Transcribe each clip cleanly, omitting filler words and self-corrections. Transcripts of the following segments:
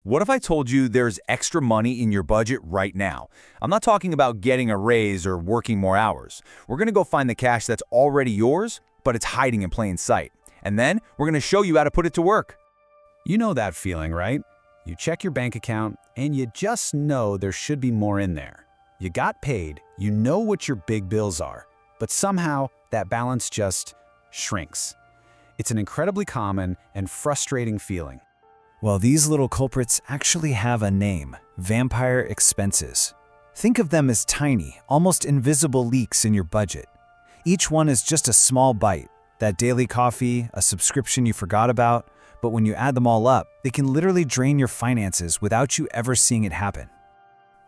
What if I told you there's extra money in your budget right now? I'm not talking about getting a raise or working more hours. We're going to go find the cash that's already yours, but it's hiding in plain sight. And then we're going to show you how to put it to work. You know that feeling, right? You check your bank account, and you just know there should be more in there. You got paid, you know what your big bills are, but somehow that balance just shrinks. It's an incredibly common and frustrating feeling. Well, these little culprits actually have a name: vampire expenses. Think of them as tiny, almost invisible leaks in your budget. Each one is just a small bite, that daily coffee, a subscription you forgot about, but when you add them all up, they can literally drain your finances without you ever seeing it happen.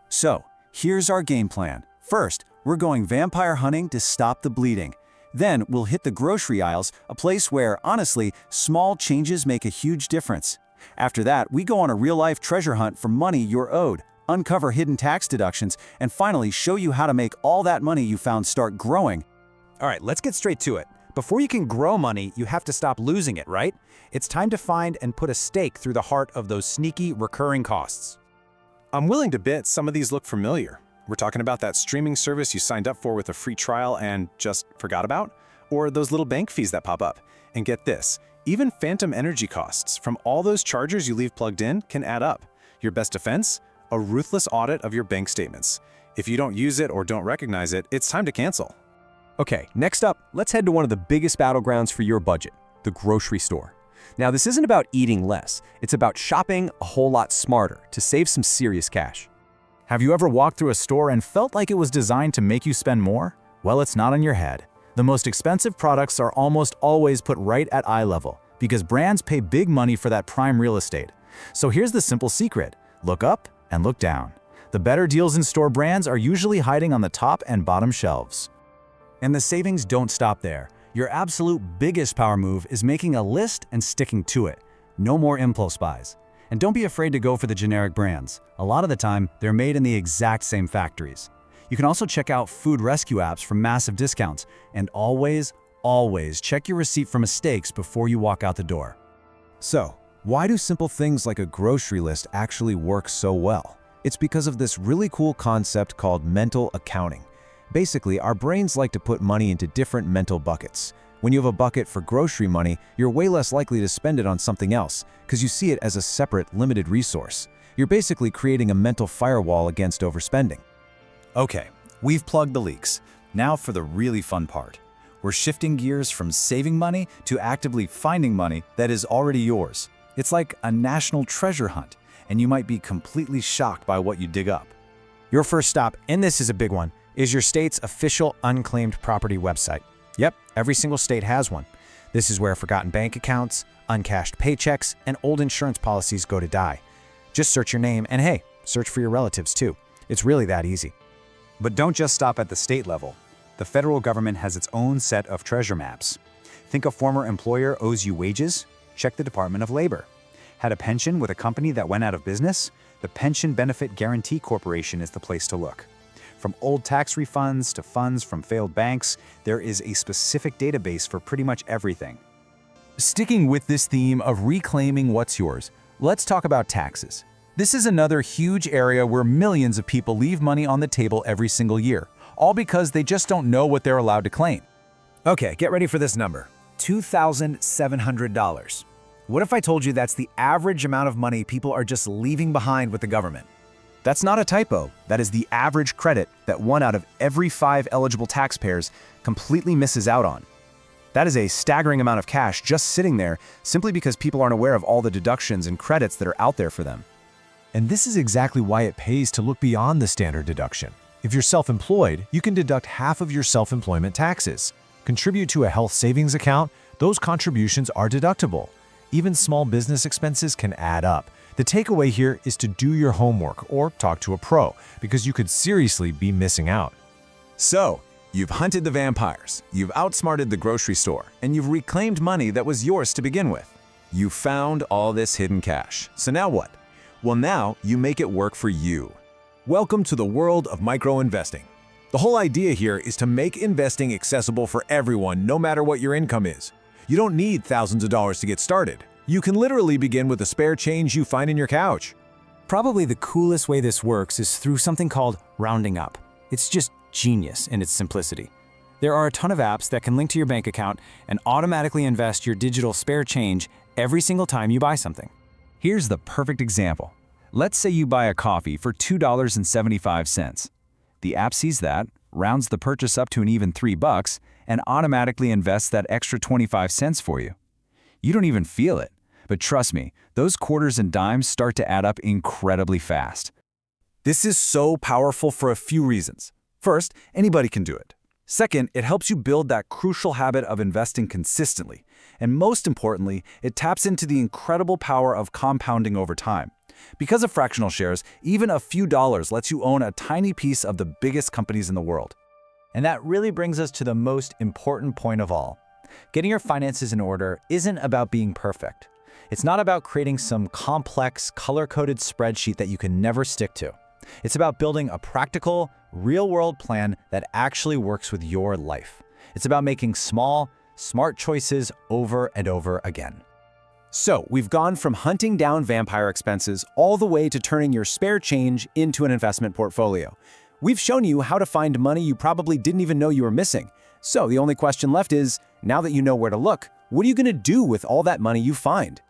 So, here's our game plan. First, we're going vampire hunting to stop the bleeding. Then, we'll hit the grocery aisles, a place where, honestly, small changes make a huge difference. After that, we go on a real-life treasure hunt for money you're owed, uncover hidden tax deductions, and finally show you how to make all that money you found start growing. All right, let's get straight to it. Before you can grow money, you have to stop losing it, right? It's time to find and put a stake through the heart of those sneaky, recurring costs. I'm willing to bet some of these look familiar. We're talking about that streaming service you signed up for with a free trial and just forgot about? Or those little bank fees that pop up. And get this, even phantom energy costs from all those chargers you leave plugged in can add up. Your best defense? A ruthless audit of your bank statements. If you don't use it or don't recognize it, it's time to cancel. Okay, next up, let's head to one of the biggest battlegrounds for your budget, the grocery store. Now, this isn't about eating less, it's about shopping a whole lot smarter to save some serious cash. Have you ever walked through a store and felt like it was designed to make you spend more? Well, it's not on your head. The most expensive products are almost always put right at eye level because brands pay big money for that prime real estate. So here's the simple secret: look up and look down. The better deals in store brands are usually hiding on the top and bottom shelves. And the savings don't stop there. Your absolute biggest power move is making a list and sticking to it. No more impulse buys. And don't be afraid to go for the generic brands. A lot of the time, they're made in the exact same factories. You can also check out food rescue apps for massive discounts. And always check your receipt for mistakes before you walk out the door. So, why do simple things like a grocery list actually work so well? It's because of this really cool concept called mental accounting. Basically, our brains like to put money into different mental buckets. When you have a bucket for grocery money, you're way less likely to spend it on something else because you see it as a separate, limited resource. You're basically creating a mental firewall against overspending. Okay, we've plugged the leaks. Now for the really fun part. We're shifting gears from saving money to actively finding money that is already yours. It's like a national treasure hunt, and you might be completely shocked by what you dig up. Your first stop, and this is a big one, is your state's official unclaimed property website. Yep, every single state has one. This is where forgotten bank accounts, uncashed paychecks, and old insurance policies go to die. Just search your name, and hey, search for your relatives too. It's really that easy. But don't just stop at the state level. The federal government has its own set of treasure maps. Think a former employer owes you wages? Check the Department of Labor. Had a pension with a company that went out of business? The Pension Benefit Guarantee Corporation is the place to look. From old tax refunds to funds from failed banks, there is a specific database for pretty much everything. Sticking with this theme of reclaiming what's yours, let's talk about taxes. This is another huge area where millions of people leave money on the table every single year, all because they just don't know what they're allowed to claim. Okay, get ready for this number. $2,700. What if I told you that's the average amount of money people are just leaving behind with the government? That's not a typo. That is the average credit that 1 out of every 5 eligible taxpayers completely misses out on. That is a staggering amount of cash just sitting there simply because people aren't aware of all the deductions and credits that are out there for them. And this is exactly why it pays to look beyond the standard deduction. If you're self-employed, you can deduct half of your self-employment taxes. Contribute to a health savings account, those contributions are deductible. Even small business expenses can add up. The takeaway here is to do your homework or talk to a pro, because you could seriously be missing out. So, you've hunted the vampires, you've outsmarted the grocery store, and you've reclaimed money that was yours to begin with. You found all this hidden cash. So now what? Well, now you make it work for you. Welcome to the world of micro-investing. The whole idea here is to make investing accessible for everyone, no matter what your income is. You don't need thousands of dollars to get started. You can literally begin with the spare change you find in your couch. Probably the coolest way this works is through something called rounding up. It's just genius in its simplicity. There are a ton of apps that can link to your bank account and automatically invest your digital spare change every single time you buy something. Here's the perfect example. Let's say you buy a coffee for $2.75. The app sees that, rounds the purchase up to an even $3, and automatically invests that extra 25 cents for you. You don't even feel it, but trust me, those quarters and dimes start to add up incredibly fast. This is so powerful for a few reasons. First, anybody can do it. Second, it helps you build that crucial habit of investing consistently. And most importantly, it taps into the incredible power of compounding over time. Because of fractional shares, even a few dollars lets you own a tiny piece of the biggest companies in the world. And that really brings us to the most important point of all. Getting your finances in order isn't about being perfect. It's not about creating some complex, color-coded spreadsheet that you can never stick to. It's about building a practical, real-world plan that actually works with your life. It's about making small, smart choices over and over again. So, we've gone from hunting down vampire expenses all the way to turning your spare change into an investment portfolio. We've shown you how to find money you probably didn't even know you were missing. So, the only question left is, now that you know where to look, what are you going to do with all that money you find?